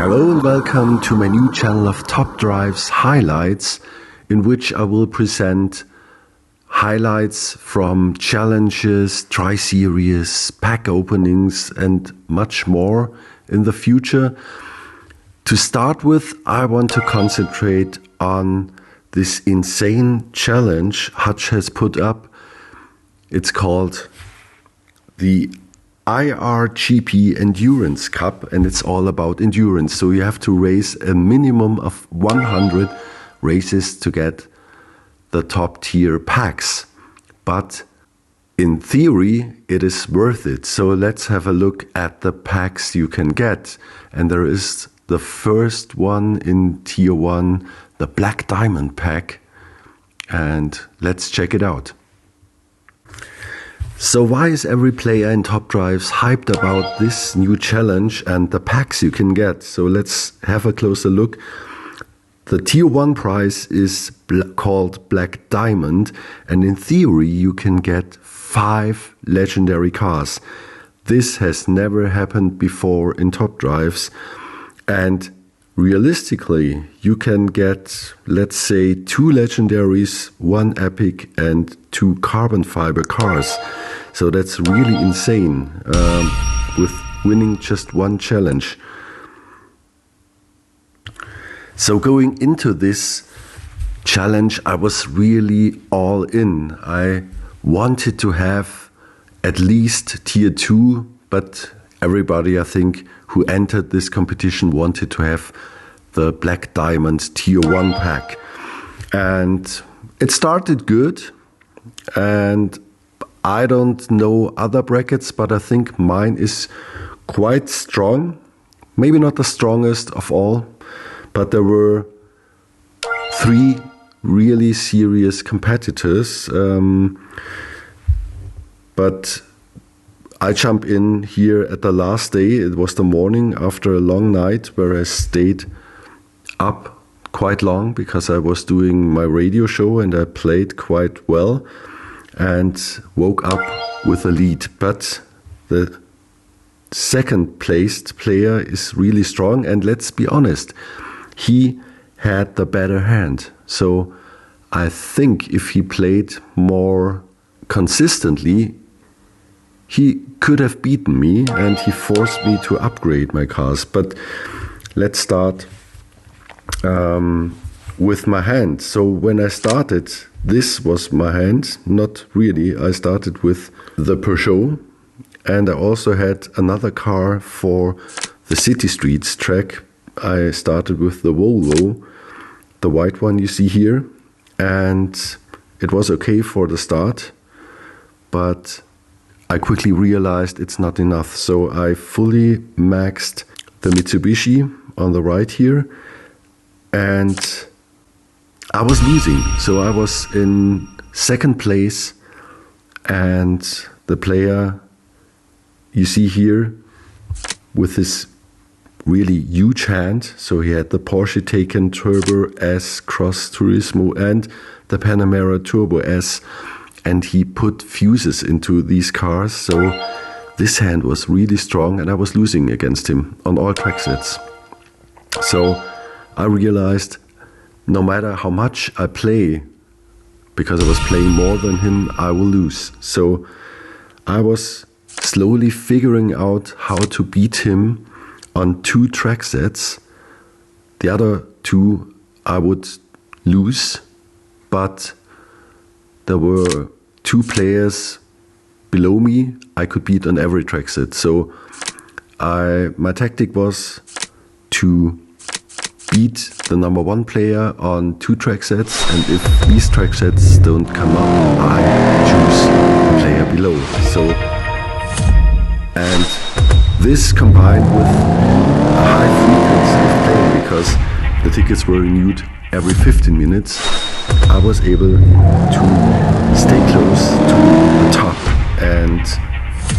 Hello and welcome to my new channel of Top Drives Highlights, in which I will present highlights from challenges, tri-series, pack openings and much more in the future. To start with, I want to concentrate on this insane challenge Hutch has put up. It's called the IRGP Endurance Cup, and it's all about endurance. So you have to race a minimum of 100 races to get the top tier packs. But in theory, it is worth it. So let's have a look at the packs you can get. And there is the first one in tier 1, the Black Diamond pack. And let's check it out. So why is every player in Top Drives hyped about this new challenge and the packs you can get? So let's have a closer look. The tier 1 prize is called Black Diamond, and in theory you can get 5 legendary cars. This has never happened before in Top Drives, and realistically you can get, let's say, 2 legendaries, 1 epic and 2 carbon fiber cars. So that's really insane, with winning just 1 challenge. So going into this challenge, I was really all in. I wanted to have at least tier 2, but everybody, I think, who entered this competition wanted to have the Black Diamond tier 1 pack. And it started good, and I don't know other brackets, but I think mine is quite strong. Maybe not the strongest of all, but there were 3 really serious competitors. But I jump in here at the last day. It was the morning after a long night where I stayed up quite long because I was doing my radio show and I played quite well and woke up with a lead. But the second placed player is really strong, and let's be honest, he had the better hand. So I think if he played more consistently, he could have beaten me, and he forced me to upgrade my cars. But let's start with my hand. So when I started, this was my hand. Not really. I started with the Peugeot, and I also had another car for the City Streets track. I started with the Volvo, the white one you see here, and it was okay for the start, but I quickly realized it's not enough. So I fully maxed the Mitsubishi on the right here, and I was losing. So I was in second place, and the player you see here with his really huge hand, so he had the Porsche Taycan Turbo S Cross Turismo and the Panamera Turbo S, and he put fuses into these cars. So this hand was really strong, and I was losing against him on all track sets. So I realized no matter how much I play, because I was playing more than him, I will lose. So I was slowly figuring out how to beat him on 2 track sets. The other 2 I would lose, but there were 2 players below me I could beat on every track set. So my tactic was to beat the number 1 player on 2 track sets, and if these track sets don't come up, I choose the player below. So, and this combined with a high frequency of playing, because the tickets were renewed every 15 minutes, I was able to stay close to the top and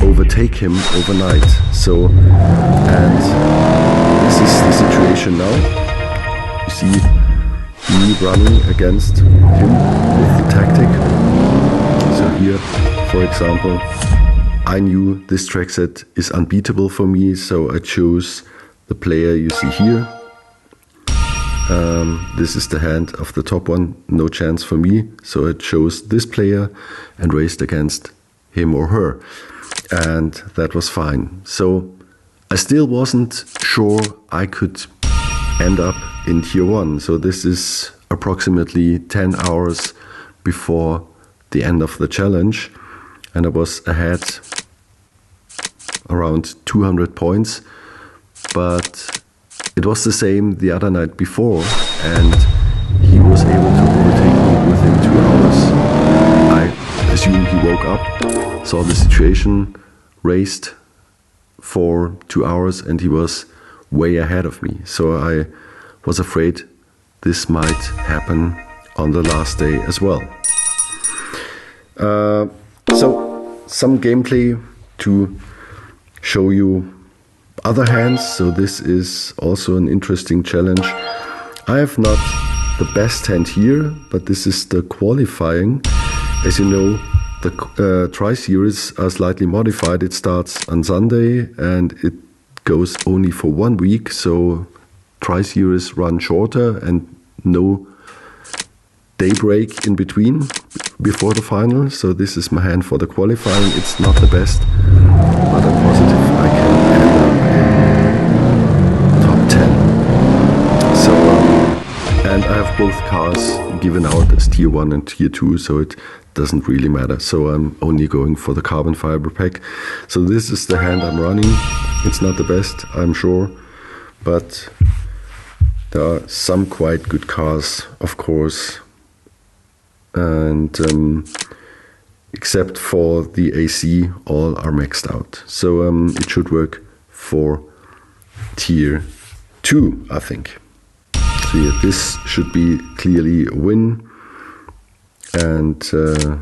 overtake him overnight. So, and this is the situation now. You see me running against him with the tactic. So here, for example, I knew this track set is unbeatable for me, so I chose the player you see here. This is the hand of the top one, no chance for me. So it shows this player and raced against him or her. And that was fine. So I still wasn't sure I could end up in tier 1. So this is approximately 10 hours before the end of the challenge. And I was ahead around 200 points. But it was the same the other night before, and he was able to overtake me within 2 hours. I assume he woke up, saw the situation, raced for 2 hours, and he was way ahead of me. So I was afraid this might happen on the last day as well. So some gameplay to show you other hands. So this is also an interesting challenge. I have not the best hand here, but this is the qualifying. As you know, the tri-series are slightly modified. It starts on Sunday and it goes only for 1 week. So tri-series run shorter and no day break in between before the final. So this is my hand for the qualifying. It's not the best, but I'm positive I can end up in top 10. So and I have both cars given out as tier 1 and tier 2, so it doesn't really matter. So I'm only going for the carbon fiber pack. So this is the hand I'm running. It's not the best, I'm sure, but there are some quite good cars, of course. And except for the AC, all are maxed out. So it should work for tier 2, I think. So yeah, this should be clearly a win. And the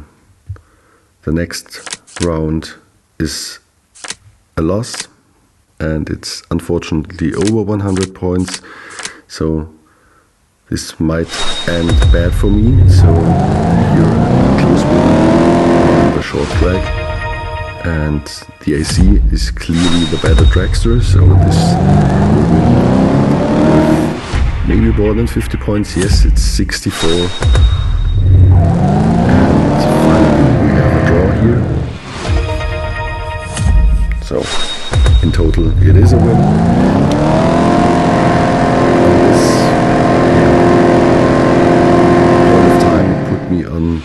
next round is a loss. And it's unfortunately over 100 points. So this might end bad for me. So here a close win on the short track. And the AC is clearly the better dragster. So this will win maybe more than 50 points. Yes, it's 64. And finally we have a draw here. So in total it is a win. Me on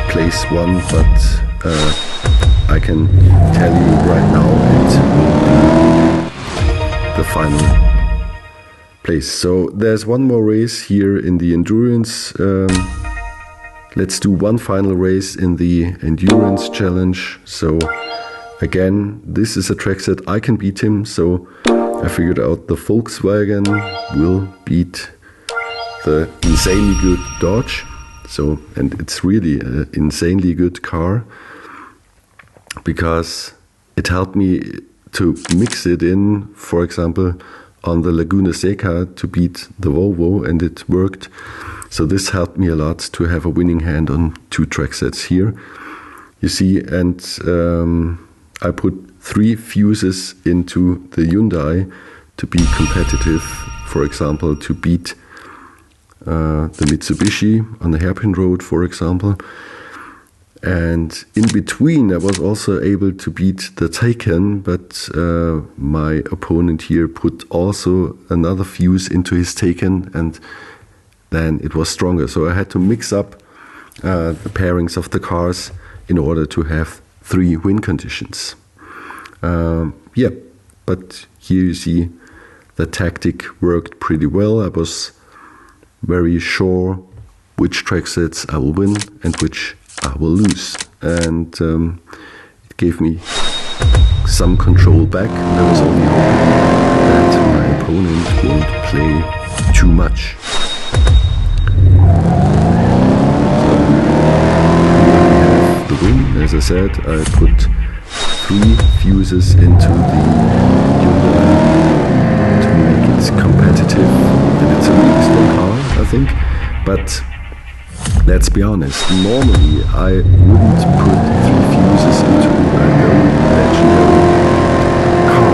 place 1, but I can tell you right now it will be the final place. So there's one more race here in the endurance. Let's do one final race in the endurance challenge. So again, this is a track set I can beat him. So I figured out the Volkswagen will beat the insanely good Dodge. So, and it's really an insanely good car because it helped me to mix it in, for example, on the Laguna Seca to beat the Volvo, and it worked. So this helped me a lot to have a winning hand on 2 track sets here. You see, and I put 3 fuses into the Hyundai to be competitive, for example, to beat the Mitsubishi on the hairpin road, for example. And in between I was also able to beat the Taycan, but my opponent here put also another fuse into his Taycan, and then it was stronger. So I had to mix up the pairings of the cars in order to have 3 win conditions. Yeah, but here you see the tactic worked pretty well. I was very sure which track sets I will win and which I will lose. And it gave me some control back. And I was only hoping that my opponent won't play too much. So here we have the win. As I said, I put 3 fuses into the Hyundai to make it competitive. And it's a really strong car, I think, but let's be honest, normally I wouldn't put 3 fuses into a known legendary car.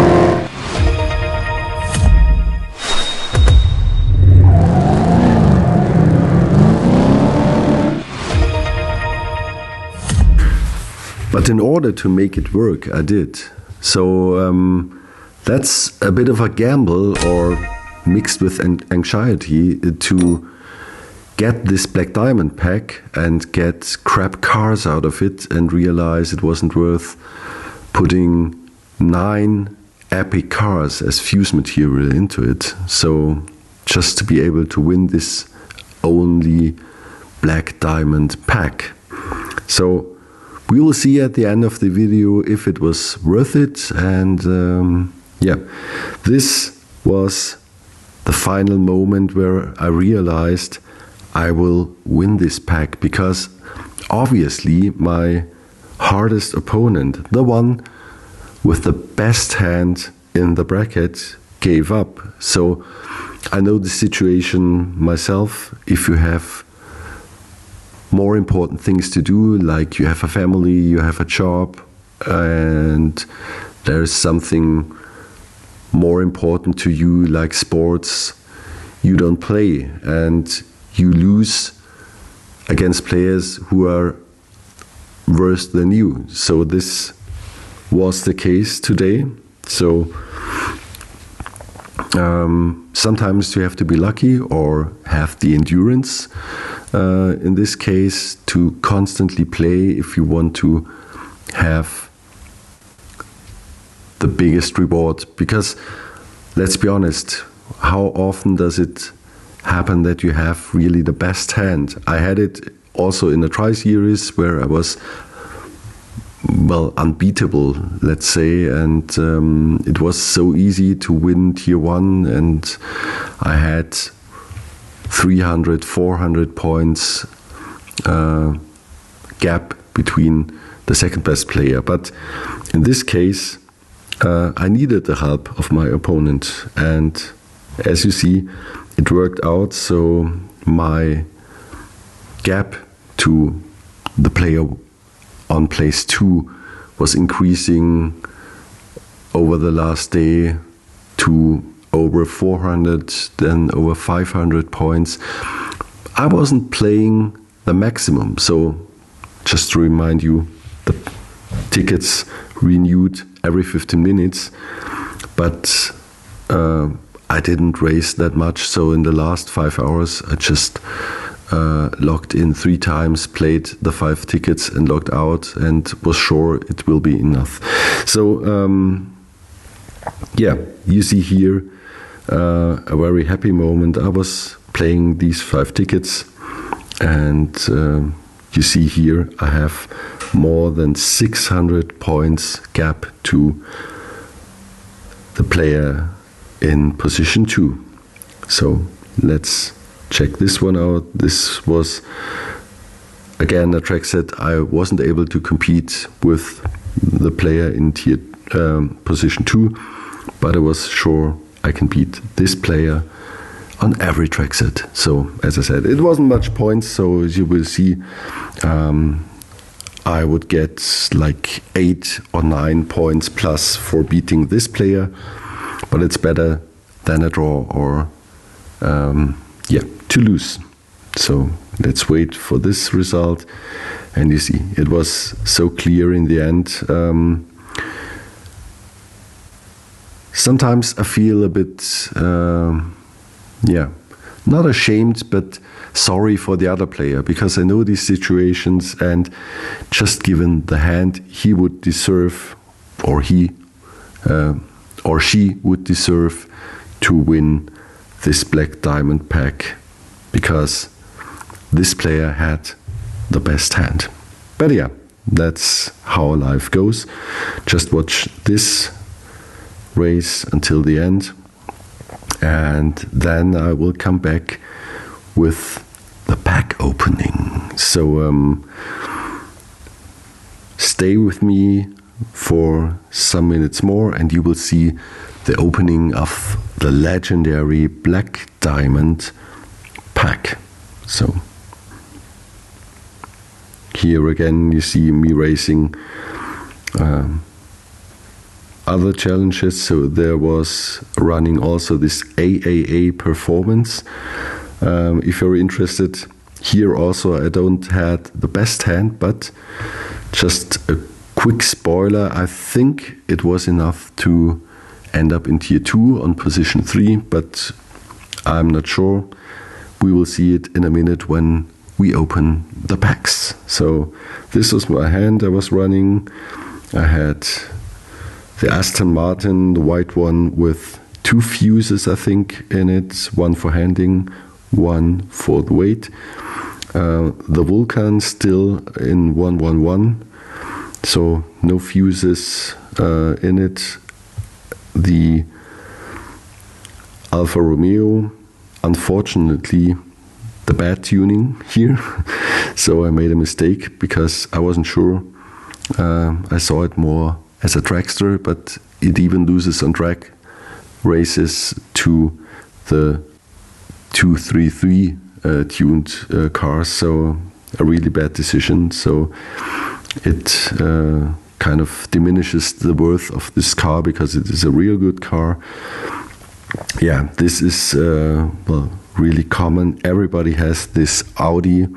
But in order to make it work, I did. So that's a bit of a gamble, or mixed with anxiety, to get this black diamond pack and get crap cars out of it, and realize it wasn't worth putting 9 epic cars as fuse material into it. So just to be able to win this only black diamond pack. So we will see at the end of the video if it was worth it. And yeah, this was the final moment where I realized I will win this pack, because obviously my hardest opponent, the one with the best hand in the bracket, gave up. So I know the situation myself. If you have more important things to do, like you have a family, you have a job, and there's something more important to you, like sports, you don't play, and you lose against players who are worse than you. So this was the case today. So sometimes you have to be lucky or have the endurance, in this case, to constantly play if you want to have the biggest reward. Because let's be honest, how often does it happen that you have really the best hand? I had it also in the tri-series where I was, well, unbeatable, let's say, and it was so easy to win tier 1, and I had 300, 400 points gap between the second best player. But in this case, I needed the help of my opponent, and as you see, it worked out. So my gap to the player on place 2 was increasing over the last day to over 400, then over 500 points. I wasn't playing the maximum. So just to remind you, the tickets renewed every 15 minutes, but I didn't race that much. So in the last 5 hours, I just logged in 3 times, played the 5 tickets and logged out, and was sure it will be enough. So yeah, you see here a very happy moment. I was playing these 5 tickets, and you see here I have more than 600 points gap to the player in position 2. So let's check this one out. This was again a track set I wasn't able to compete with the player in tier position 2, but I was sure I can beat this player on every track set. So as I said, it wasn't much points, so as you will see, I would get like 8 or 9 points plus for beating this player, but it's better than a draw or yeah, to lose. So let's wait for this result. And you see, it was so clear in the end. Sometimes I feel a bit, yeah, not ashamed, but sorry for the other player, because I know these situations, and just given the hand, he would deserve, or he or she would deserve to win this black diamond pack, because this player had the best hand. But yeah, that's how life goes. Just watch this race until the end, and then I will come back with the pack opening. So stay with me for some minutes more, and you will see the opening of the legendary black diamond pack. So here again you see me racing other challenges. So there was running also this AAA performance. If you're interested, here also I don't have the best hand, but just a quick spoiler, I think it was enough to end up in tier 2 on position 3, but I'm not sure. We will see it in a minute when we open the packs. So this was my hand I was running. I had the Aston Martin, the white one, with 2 fuses, I think, in it. One for handing, one for the weight. The Vulcan still in 111, so no fuses in it. The Alfa Romeo, unfortunately, the bad tuning here. So I made a mistake because I wasn't sure. I saw it more as a dragster, but it even loses on drag races to the 233 tuned cars. So a really bad decision. So it kind of diminishes the worth of this car because it is a real good car. Yeah, this is well, really common. Everybody has this Audi,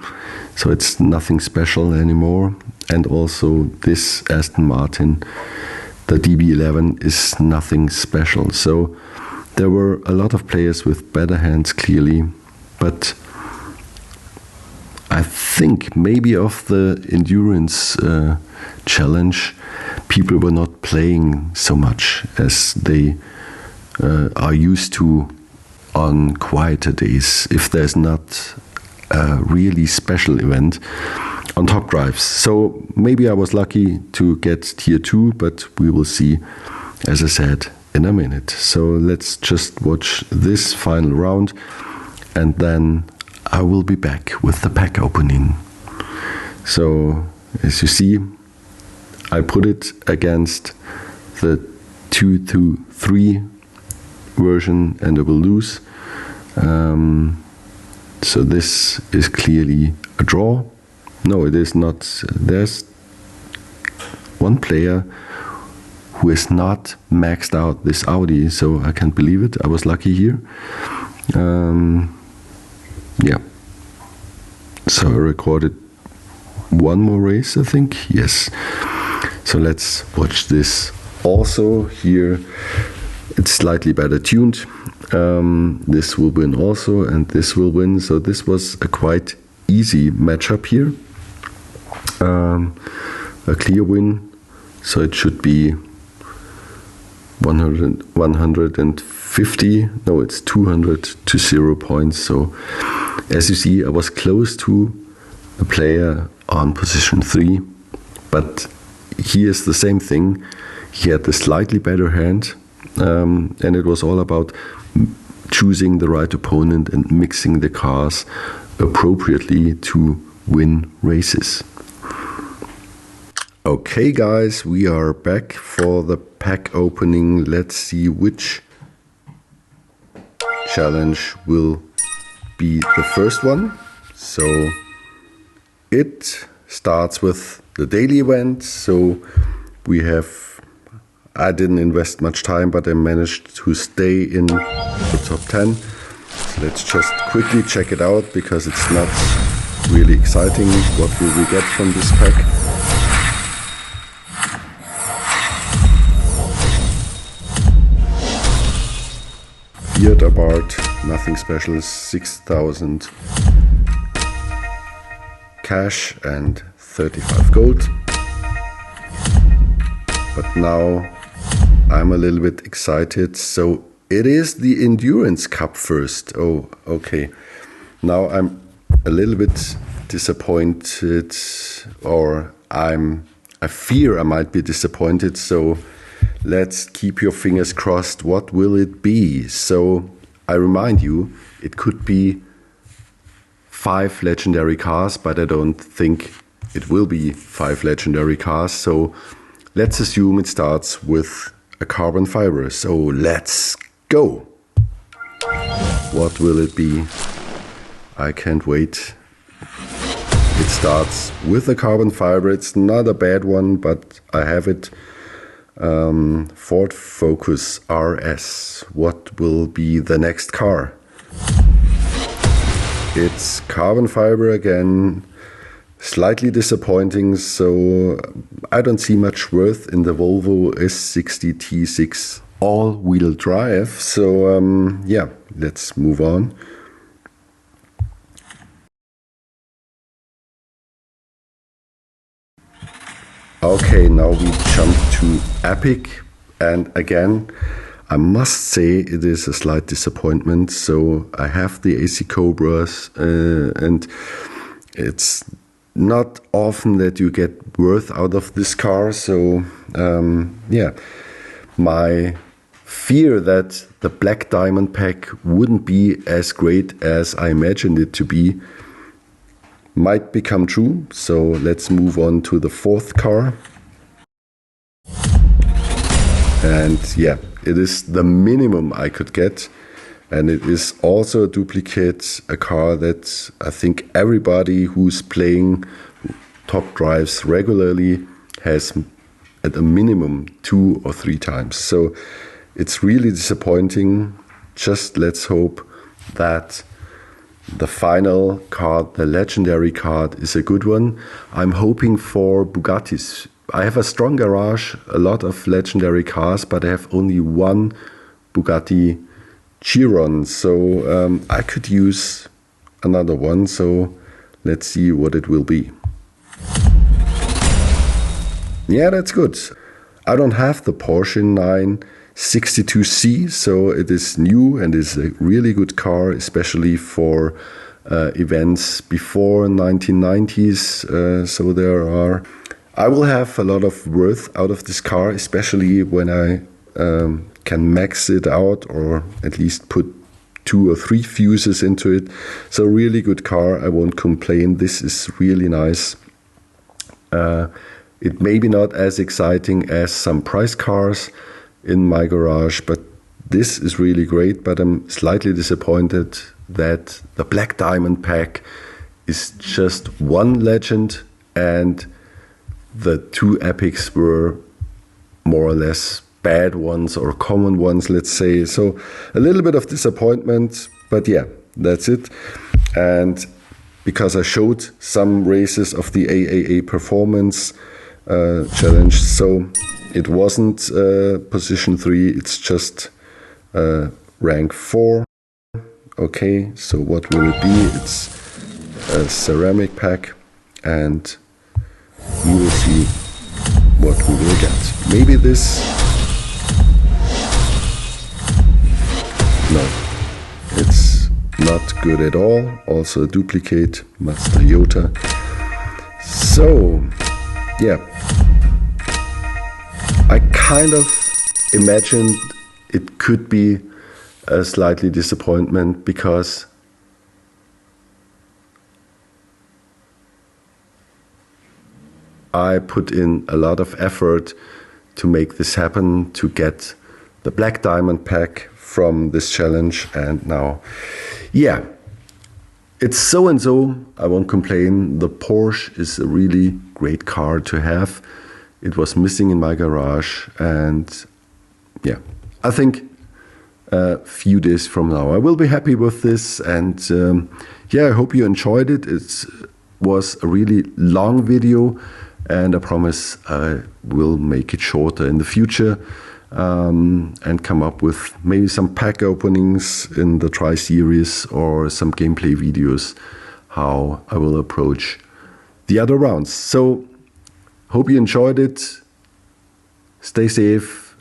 so it's nothing special anymore. And also this Aston Martin, the DB11, is nothing special. So there were a lot of players with better hands, clearly, but I think maybe of the endurance challenge, people were not playing so much as they are used to on quieter days, if there's not a really special event on top drives. So maybe I was lucky to get tier 2, but we will see, as I said, in a minute. So let's just watch this final round, and then I will be back with the pack opening. So as you see, I put it against the 2-3 version and I will lose. So this is clearly a draw. No, it is not. There's one player who has not maxed out this Audi, so I can't believe it. I was lucky here. Yeah. So I recorded one more race, I think. Yes. So let's watch this. Also here, it's slightly better tuned. This will win also, and this will win. So this was a quite easy matchup here. A clear win. So it should be 150. No, it's 200 to 0 points. So as you see, I was close to a player on position 3, but here's the same thing. He had the slightly better hand, and it was all about choosing the right opponent and mixing the cars appropriately to win races. Okay guys, we are back for the pack opening. Let's see which challenge will be the first one. So it starts with the daily event. So we have, I didn't invest much time, but I managed to stay in the top 10. So let's just quickly check it out because it's not really exciting. What will we get from this pack? Beard Abarth, nothing special, 6,000 cash and 35 gold. But now I'm a little bit excited. So it is the Endurance Cup first. Oh, okay. Now I'm a little bit disappointed, or I fear I might be disappointed. So let's keep your fingers crossed. What will it be? So I remind you, it could be 5 legendary cars, but I don't think it will be 5 legendary cars. So let's assume it starts with a carbon fiber. So let's go. What will it be? I can't wait. It starts with a carbon fiber. It's not a bad one, but I have it. Ford Focus RS. What will be the next car? It's carbon fiber again. slightly disappointing, so I don't see much worth in the Volvo S60 T6 all-wheel drive. So yeah, let's move on. Okay, now we jump to Epic, and again, I must say it is a slight disappointment. So I have the AC Cobras, and it's not often that you get worth out of this car. So yeah, my fear that the Black Diamond pack wouldn't be as great as I imagined it to be might become true. So let's move on to the fourth car. And yeah, it is the minimum I could get. And it is also a duplicate, a car that I think everybody who's playing top drives regularly has at a minimum 2 or 3 times. So it's really disappointing. Just let's hope that the final card, the legendary card, is a good one. I'm hoping for Bugattis. I have a strong garage, a lot of legendary cars, but I have only one Bugatti Chiron. So I could use another one. So let's see what it will be. Yeah, that's good. I don't have the Porsche 962C, so it is new and is a really good car, especially for events before 1990s. So I will have a lot of worth out of this car, especially when I can max it out or at least put 2 or 3 fuses into it. So really good car, I won't complain. This is really nice. It may be not as exciting as some price cars in my garage, but this is really great. But I'm slightly disappointed that the Black Diamond pack is just one legend and the 2 epics were more or less bad ones or common ones, let's say. So a little bit of disappointment, but yeah, that's it. And because I showed some races of the AAA performance challenge, so it wasn't position 3, it's just rank 4. Okay, so what will it be? It's a ceramic pack, and we will see what we will get. Maybe this. No, it's not good at all. Also a duplicate Mazda Yota. So yeah, I kind of imagined it could be a slightly disappointment because I put in a lot of effort to make this happen, to get the Black Diamond pack from this challenge, and now, yeah, it's so and so. I won't complain. The Porsche is a really great car to have. It was missing in my garage, and yeah, I think a few days from now I will be happy with this. And yeah, I hope you enjoyed it. It was a really long video, and I promise I will make it shorter in the future. And come up with maybe some pack openings in the Tri Series or some gameplay videos, how I will approach the other rounds. So, hope you enjoyed it. Stay safe,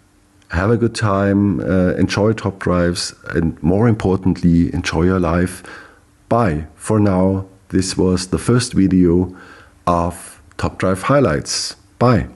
have a good time, enjoy top drives, and more importantly, enjoy your life. Bye. For now, this was the first video of Top Drive Highlights. Bye.